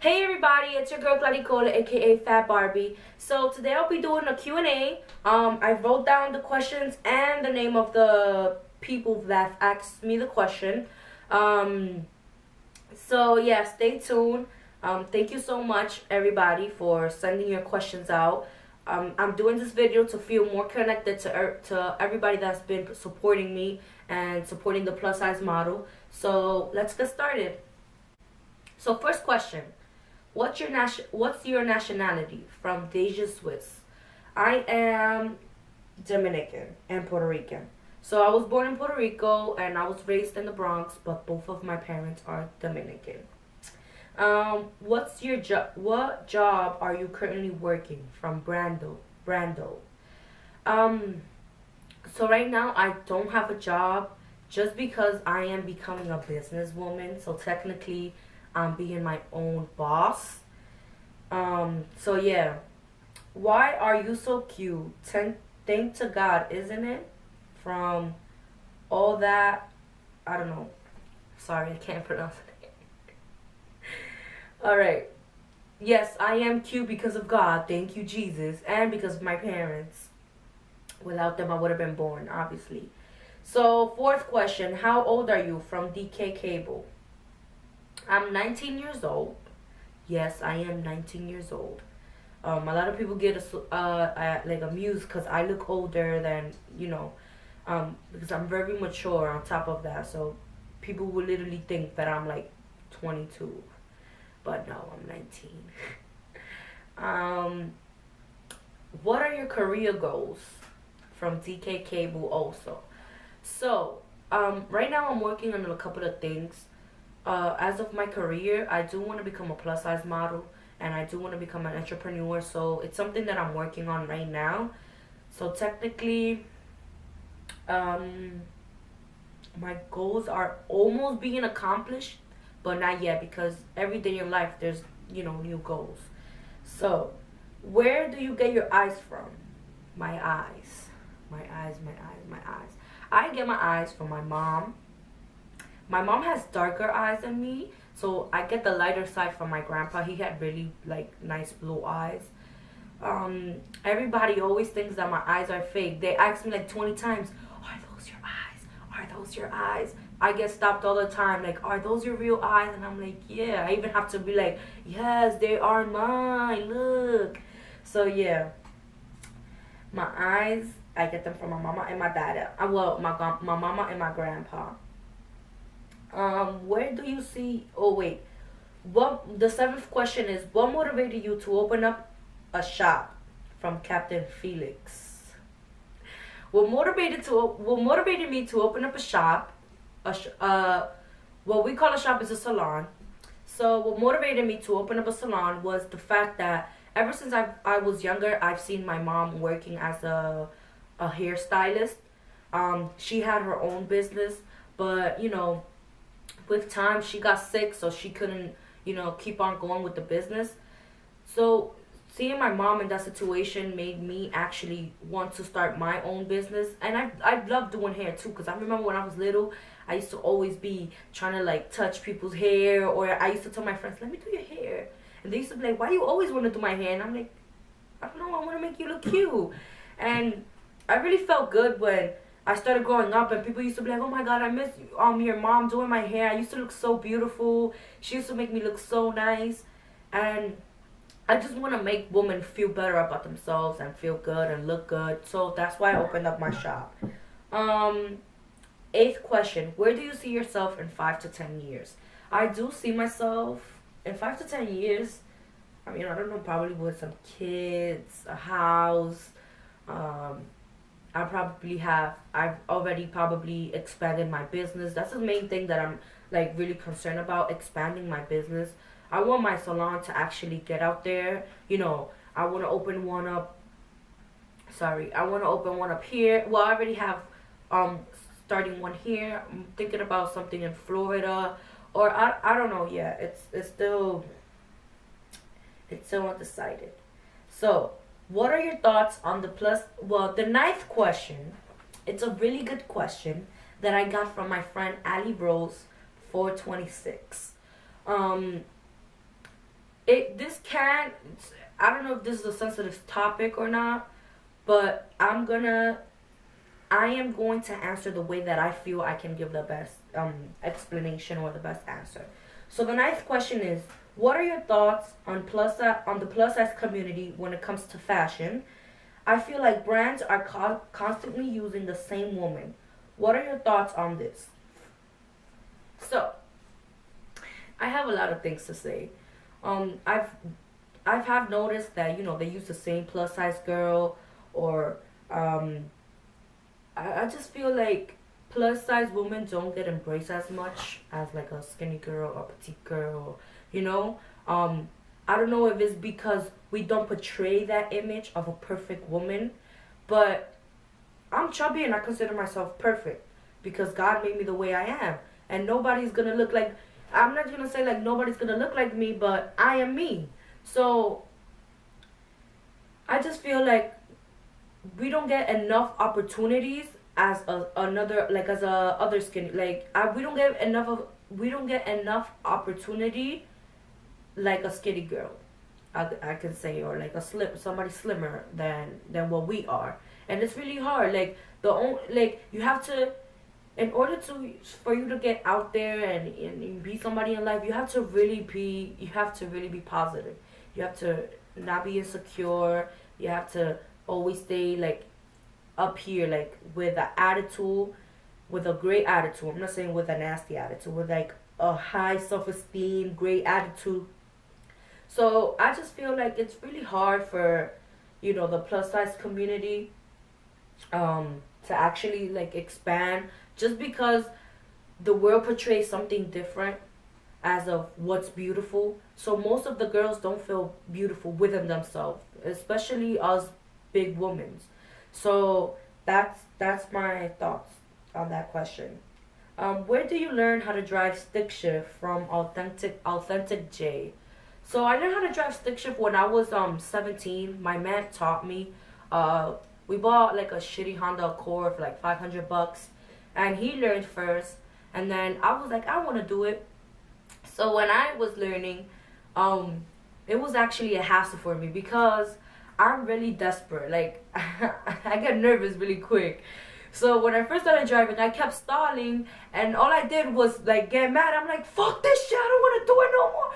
Hey everybody, it's your girl Gladicola, aka Fat Barbie. So today I'll be doing a Q&A. I wrote down the questions and the name of the people that asked me the question. Um, so yeah, stay tuned. Thank you so much everybody for sending your questions out. I'm doing this video to feel more connected to everybody that's been supporting me and supporting the plus size model. So let's get started. So first question. What's your nationality? From Deja Swiss. I am Dominican and Puerto Rican. So I was born in Puerto Rico and I was raised in the Bronx, but both of my parents are Dominican. What's your job? What job are you currently working? From Brando. Um, so right now I don't have a job just because I am becoming a businesswoman. So technically I'm being my own boss. So yeah. Why are you so cute? Thank to God, isn't it? From all that, I don't know. Sorry, I can't pronounce it. Alright. Yes, I am cute because of God. Thank you, Jesus. And because of my parents. Without them, I would have been born, obviously. So, fourth question. How old are you? From DK Cable. I'm 19 years old. Yes, I am 19 years old. A lot of people get like amused because I look older than because I'm very mature on top of that. So people will literally think that I'm like 22, but no, I'm 19. um, what are your career goals? From DK Cable also. So right now I'm working on a couple of things. As of my career, I do want to become a plus size model and I do want to become an entrepreneur. So it's something that I'm working on right now. So technically, my goals are almost being accomplished, but not yet because every day in life there's, new goals. So where do you get your eyes from? My eyes. My eyes, my eyes, my eyes. I get my eyes from my mom. My mom has darker eyes than me, so I get the lighter side from my grandpa. He had really nice blue eyes. Everybody always thinks that my eyes are fake. They ask me like 20 times, "Are those your eyes? Are those your eyes?" I get stopped all the time, like, "Are those your real eyes?" And I'm like, "Yeah." I even have to be like, "Yes, they are mine. Look." So yeah, my eyes, I get them from my mama and my dad. My mama and my grandpa. Where do you see? Oh wait, what? The seventh question is: what motivated you to open up a shop? From Captain Felix. What motivated me to open up a shop? What we call a shop is a salon. So what motivated me to open up a salon was the fact that ever since I was younger, I've seen my mom working as a hairstylist. She had her own business, but with time she got sick, so she couldn't keep on going with the business. So seeing my mom in that situation made me actually want to start my own business. And I love doing hair too, because I remember when I was little, I used to always be trying to touch people's hair, or I used to tell my friends, "Let me do your hair," and they used to be like, "Why you always want to do my hair?" And I'm like, "I don't know, I want to make you look cute." And I really felt good when I started growing up and people used to be like, "Oh my God, I miss your mom doing my hair. I used to look so beautiful. She used to make me look so nice." And I just want to make women feel better about themselves and feel good and look good. So that's why I opened up my shop. Eighth question. Where do you see yourself in 5 to 10 years? I do see myself in 5 to 10 years. I mean, I don't know, probably with some kids, a house. I've already probably expanded my business. That's the main thing that I'm really concerned about, expanding my business. I want my salon to actually get out there. I want to open one up. I want to open one up here. Well, I already have starting one here. I'm thinking about something in Florida, or I don't know yet. It's still undecided. So, what are your thoughts on the ninth question? It's a really good question that I got from my friend Ali Rose 426. this can, I don't know if this is a sensitive topic or not, but I am going to answer the way that I feel I can give the best explanation or the best answer. So the ninth question is, what are your thoughts on on the plus size community when it comes to fashion? I feel like brands are constantly using the same woman. What are your thoughts on this? So I have a lot of things to say. I've have noticed that they use the same plus size girl, or I just feel like plus size women don't get embraced as much as like a skinny girl or petite girl, you know. I don't know if it's because we don't portray that image of a perfect woman, but I'm chubby and I consider myself perfect because God made me the way I am, and nobody's gonna look like. I'm not gonna say like nobody's gonna look like me, but I am me. So I just feel like we don't get enough opportunities as another like as a other skin we don't get enough opportunity like a skinny girl, I can say, or like somebody slimmer than what we are. And it's really hard, like you have to, in order to for you to get out there and be somebody in life, you have to really be positive. You have to not be insecure. You have to always stay like up here, like with an attitude, with a great attitude. I'm not saying with a nasty attitude, with like a high self-esteem, great attitude. So I just feel like it's really hard for the plus size community to actually like expand, just because the world portrays something different as of what's beautiful. So most of the girls don't feel beautiful within themselves, especially us big women. So that's my thoughts on that question. Where do you learn how to drive stick shift from Authentic J? So I learned how to drive stick shift when I was 17. My man taught me. We bought like a shitty Honda Accord for like $500, and he learned first, and then I was like, I want to do it. So when I was learning, it was actually a hassle for me because I'm really desperate. Like I get nervous really quick. So when I first started driving, I kept stalling, and all I did was like get mad. I'm like, fuck this shit, I don't want to do it no more.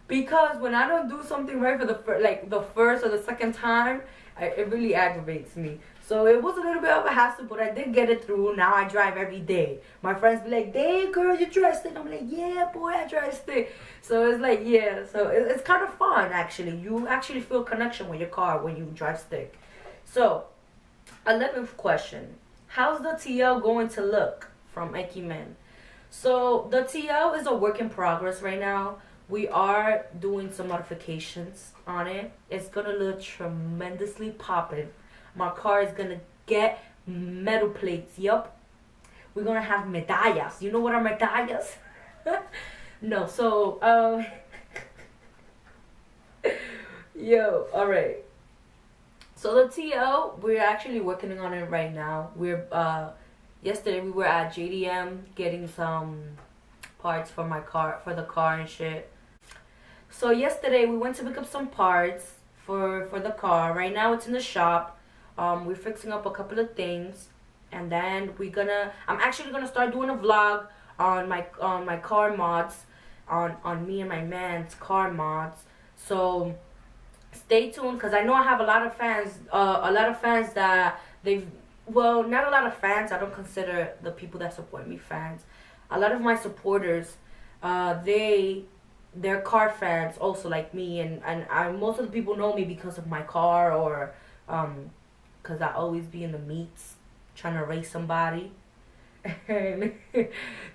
Because when I don't do something right for the first or the second time, it really aggravates me. So it was a little bit of a hassle, but I did get it through. Now I drive every day. My friends be like, "Dang girl, you drive stick." I'm like, "Yeah, boy, I drive stick." So it's like, yeah. So it's kind of fun actually. You actually feel connection with your car when you drive stick. So, 11th question: how's the TL going to look? From Eki Men. So the TL is a work in progress right now. We are doing some modifications on it. It's gonna look tremendously popping. My car is gonna get metal plates. Yup. We're gonna have medallas. You know what are medallas? No. So yo, alright. So the TL, we're actually working on it right now. We're yesterday we were at JDM getting some parts for the car and shit. So yesterday we went to pick up some parts for the car. Right now it's in the shop. We're fixing up a couple of things, and then I'm actually gonna start doing a vlog on my car mods, on me and my man's car mods. So stay tuned, because I know I have a lot of fans that not a lot of fans. I don't consider the people that support me fans. A lot of my supporters, they're car fans also like me, and most of the people know me because of my car, or because I always be in the meets trying to race somebody.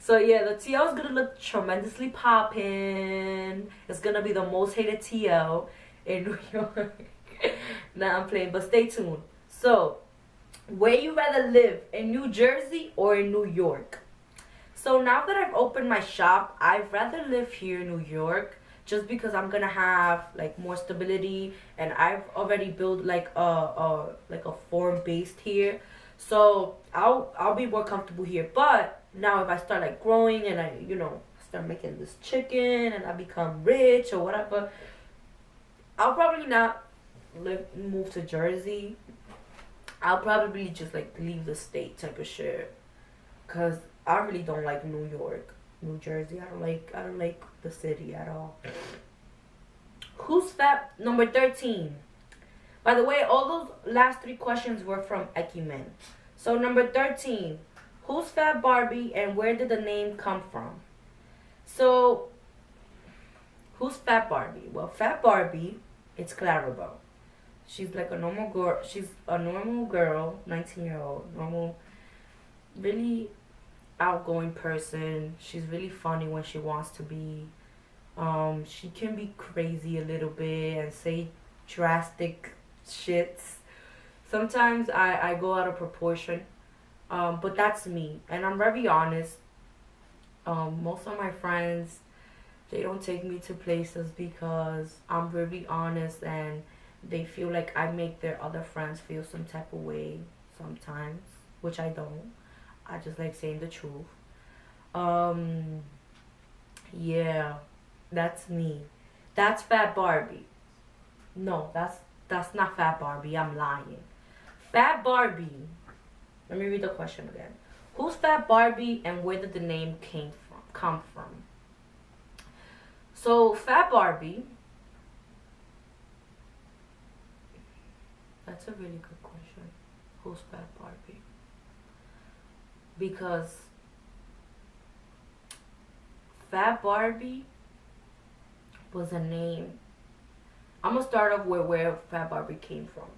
So yeah, the TL is gonna look tremendously poppin'. It's gonna be the most hated TL in New York. Nah, I'm playing, but stay tuned. So, where you rather live, in New Jersey or in New York? So now that I've opened my shop, I'd rather live here in New York, just because I'm gonna have like more stability, and I've already built like a form based here. So I'll be more comfortable here. But now if I start like growing and I start making this chicken and I become rich or whatever, I'll probably not move to Jersey. I'll probably just like leave the state type of shit. Cause I really don't like New York, New Jersey. I don't like the city at all. Who's fat? Number 13. By the way, all those last three questions were from Ekimen. So number 13. Who's Fat Barbie and where did the name come from? So who's Fat Barbie? Well, Fat Barbie, it's Clarabelle. She's like a normal girl. She's a normal girl, 19-year-old, normal, really outgoing person. She's really funny when she wants to be. She can be crazy a little bit and say drastic shits. Sometimes I go out of proportion. But that's me. And I'm very honest. Most of my friends, they don't take me to places because I'm really honest and they feel like I make their other friends feel some type of way sometimes, which I don't. I just like saying the truth. Um, yeah, that's me. That's Fat Barbie. No, that's not Fat Barbie. I'm lying. Fat Barbie. Let me read the question again. Who's Fat Barbie and where did the name come from? So Fat Barbie. That's a really good question. Who's Fat Barbie? Because Fat Barbie was a name. I'm gonna start off where Fat Barbie came from.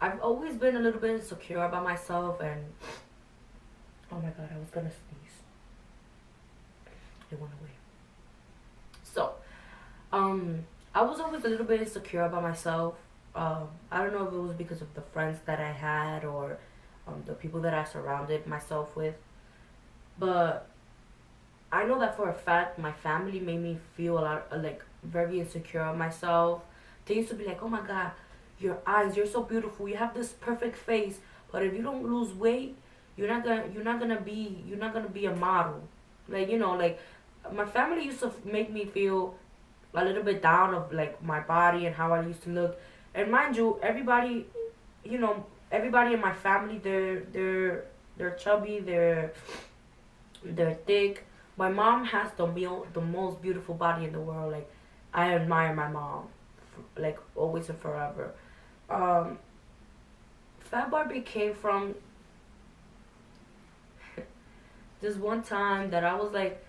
I've always been a little bit insecure about myself and oh my god, I was gonna sneeze. It went away. So, I was always a little bit insecure about myself. I don't know if it was because of the friends that I had or the people that I surrounded myself with. But I know that for a fact, my family made me feel a lot, like, very insecure of myself. They used to be like, oh my god, your eyes, you're so beautiful, you have this perfect face, but if you don't lose weight, you're not gonna be a model. Like, like my family used to make me feel a little bit down of like my body and how I used to look. And mind you, everybody in my family, they're chubby, they're thick. My mom has the most beautiful body in the world. Like, I admire my mom, like, always and forever. Um, Fat Barbie came from this one time that I was like,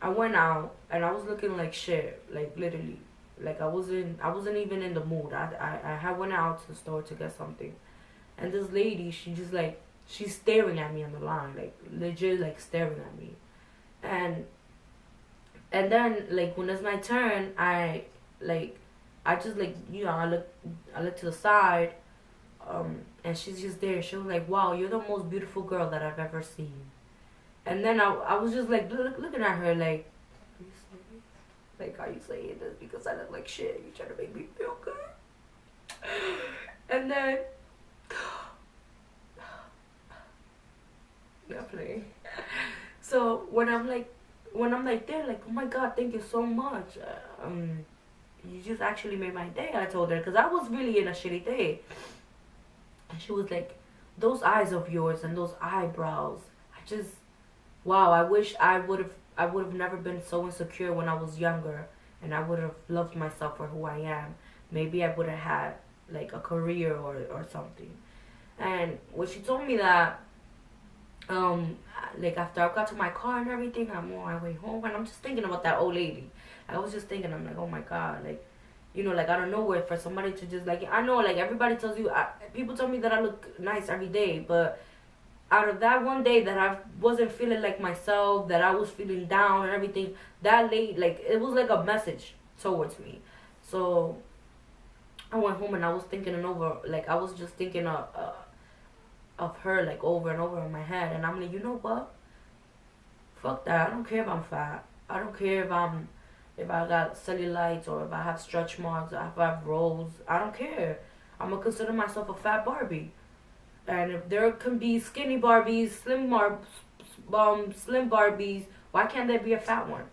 I went out and I was looking like shit, like literally, like I wasn't even in the mood. I had went out to the store to get something, and this lady, she's staring at me on the line, like legit, like staring at me, and then like when it's my turn, I just like I look to the side, and she's just there. She was like, "Wow, you're the most beautiful girl that I've ever seen." And then I was just like looking at her like, are you serious? Like, are you saying this because I look like shit? You trying to make me feel good? And then, not playing. So when I'm like there, like, oh my god, thank you so much. You just actually made my day. I told her because I was really in a shitty day, and she was like, those eyes of yours and those eyebrows. Wow, I wish I would have never been so insecure when I was younger, and I would have loved myself for who I am. Maybe I would have had like a career or something. And when she told me that, like after I got to my car and everything, I'm on my way home and I'm just thinking about that old lady. I was just thinking, I'm like, oh my god, like, like out of nowhere for somebody to just like, I know, like everybody tells you, people tell me that I look nice every day, but out of that one day that I wasn't feeling like myself, that I was feeling down and everything, that late, like, it was like a message towards me. So I went home and I was thinking and over, like, I was just thinking of her, like, over and over in my head. And I'm like, you know what? Fuck that. I don't care if I'm fat. I don't care if I got cellulites or if I have stretch marks or if I have rolls. I don't care. I'm gonna consider myself a fat Barbie. And if there can be skinny Barbies, slim Barbies, why can't there be a fat one?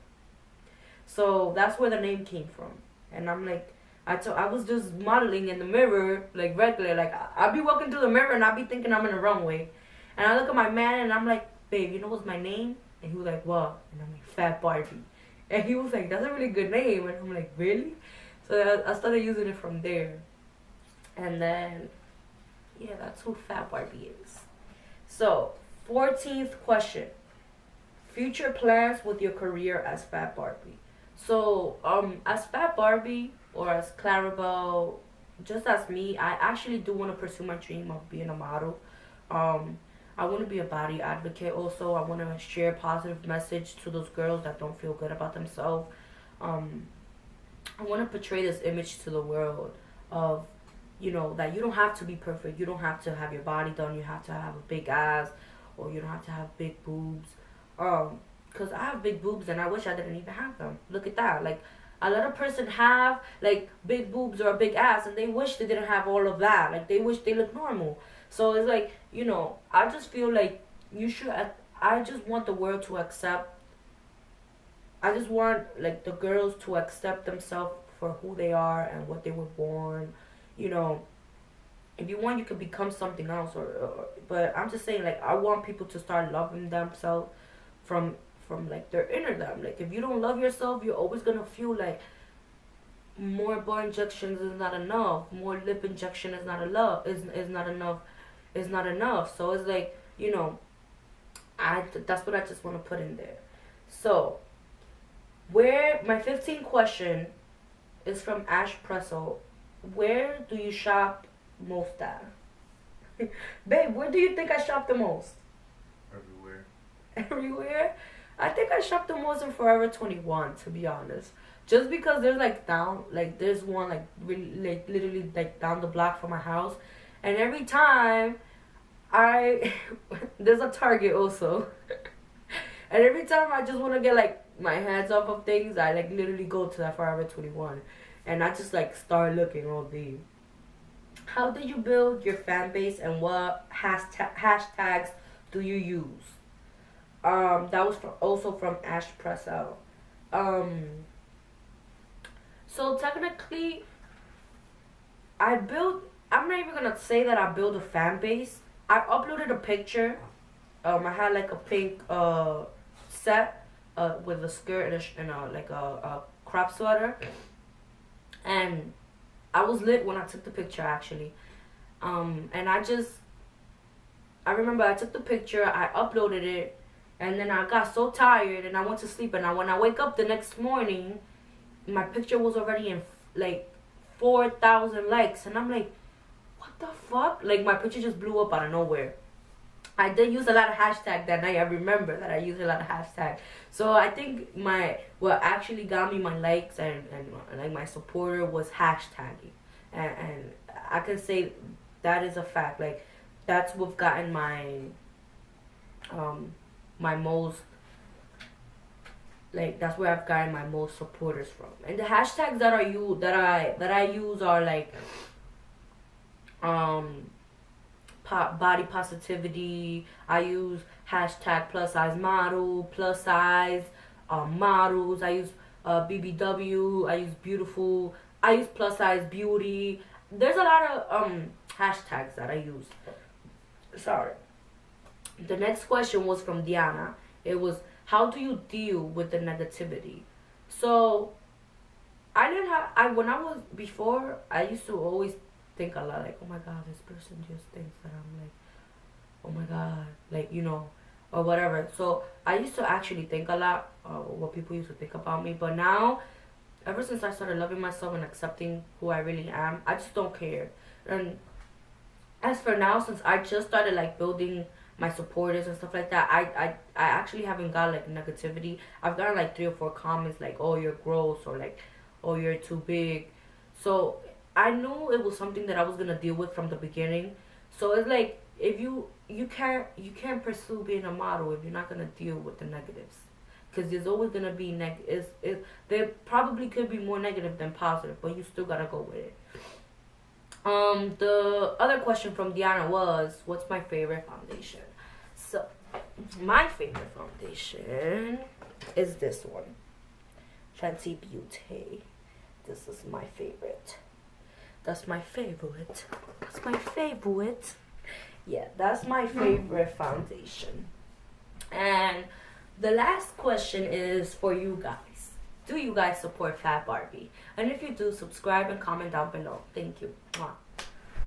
So that's where the name came from. And I'm like, I was just modeling in the mirror, like regular. Like, I'd be walking through the mirror and I'd be thinking I'm in a runway. And I look at my man and I'm like, babe, you know what's my name? And he was like, what? And I'm like, Fat Barbie. And he was like, that's a really good name. And I'm like, really? So I started using it from there. And then, yeah, that's who Fat Barbie is. So, 14th question. Future plans with your career as Fat Barbie. So, as Fat Barbie or as Clarabelle, just as me, I actually do want to pursue my dream of being a model. I want to be a body advocate also. I want to share a positive message to those girls that don't feel good about themselves. I want to portray this image to the world of, that you don't have to be perfect. You don't have to have your body done. You have to have a big ass, or you don't have to have big boobs. Because I have big boobs and I wish I didn't even have them. Look at that. Like, a lot of person have, like, big boobs or a big ass and they wish they didn't have all of that. Like, they wish they look normal. So it's like, I just feel like I just want the world to accept. I just want, like, the girls to accept themselves for who they are and what they were born. If you want, you could become something else. But I'm just saying, like, I want people to start loving themselves from like their inner them. Like, if you don't love yourself, you're always gonna feel like more ball injections is not enough, more lip injection is not enough, is not enough. So it's like, that's what I just want to put in there. So, where my 15th question is from Ash Presso. Where do you shop most at? Babe, where do you think I shop the most? Everywhere. Everywhere? I think I shop the most in Forever 21, to be honest. Just because there's there's one really, literally down the block from my house. And every time there's a Target also. And every time I just want to get my hands off of things, I literally go to that Forever 21. And I just start looking all day. How do you build your fan base and what hashtags do you use? That was also from Ash Pressel. So technically, I'm not even gonna say that I built a fan base. I uploaded a picture. I had a pink set with a skirt and a crop sweater, and I was lit when I took the picture actually. And I remember I took the picture, I uploaded it, and then I got so tired and I went to sleep. And when I wake up the next morning, my picture was already in 4,000 likes, and I'm like, what the fuck? My picture just blew up out of nowhere. I did use a lot of hashtag that night. I remember that I used a lot of hashtag. So I think what actually got me my likes and my supporter was hashtagging, and I can say that is a fact. That's what gotten my my most, that's where I've gotten my most supporters from. And the hashtags that I use are body positivity. I use hashtag plus size model, plus size models. I use BBW. I use beautiful. I use plus size beauty. There's a lot of hashtags that I use. Sorry. The next question was from Diana. It was, how do you deal with the negativity? So when I was before, I used to always think a lot oh my god, this person just thinks that I'm oh my god, or whatever. So I used to actually think a lot what people used to think about me. But now, ever since I started loving myself and accepting who I really am, I just don't care. And as for now, since I just started building my supporters and stuff like that, I actually haven't got negativity. I've gotten 3 or 4 comments oh, you're gross, or oh, you're too big. So I knew it was something that I was gonna deal with from the beginning. So it's if you can't pursue being a model if you're not gonna deal with the negatives, because there's always gonna be there probably could be more negative than positive, but you still gotta go with it. The other question from Diana was, what's my favorite foundation? So my favorite foundation is this one, Fenty Beauty. This is my favorite. That's my favorite. That's my favorite. Yeah, that's my favorite foundation. And the last question is for you guys. Do you guys support Fat Barbie? And if you do, subscribe and comment down below. Thank you. Mwah.